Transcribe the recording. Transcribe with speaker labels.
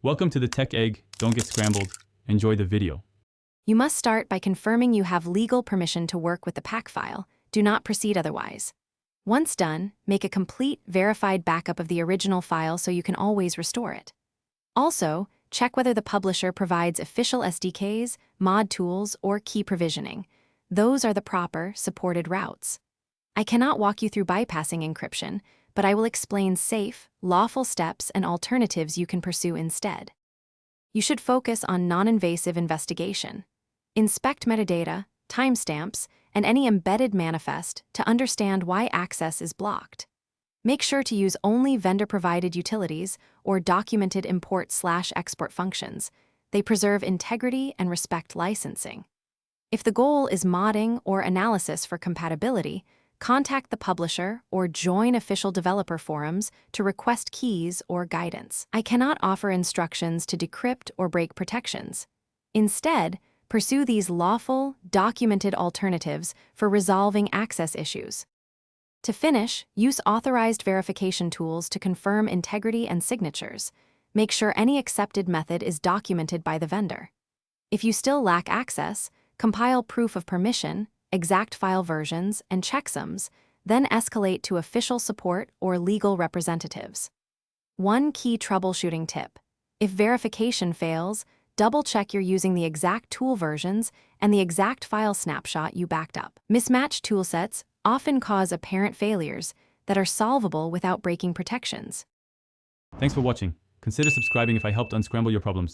Speaker 1: Welcome to the Tech Egg. Don't get scrambled. Enjoy the video.
Speaker 2: You must start by confirming you have legal permission to work with the Pak file. Do not proceed otherwise. Once done, make a complete, verified backup of the original file so you can always restore it. Also, check whether the publisher provides official SDKs, mod tools, or key provisioning. Those are the proper, supported routes. I cannot walk you through bypassing encryption, but I will explain safe, lawful steps and alternatives you can pursue instead. You should focus on non-invasive investigation. Inspect metadata, timestamps, and any embedded manifest to understand why access is blocked. Make sure to use only vendor-provided utilities or documented import/export functions. They preserve integrity and respect licensing. If the goal is modding or analysis for compatibility, contact the publisher or join official developer forums to request keys or guidance. I cannot offer instructions to decrypt or break protections. Instead, pursue these lawful, documented alternatives for resolving access issues. To finish, use authorized verification tools to confirm integrity and signatures. Make sure any accepted method is documented by the vendor. If you still lack access, compile proof of permission, exact file versions, and checksums, then escalate to official support or legal representatives. One key troubleshooting tip: if verification fails, double-check you're using the exact tool versions and the exact file snapshot you backed up. Mismatched toolsets often cause apparent failures that are solvable without breaking protections.
Speaker 1: Thanks for watching. Consider subscribing if I helped unscramble your problems.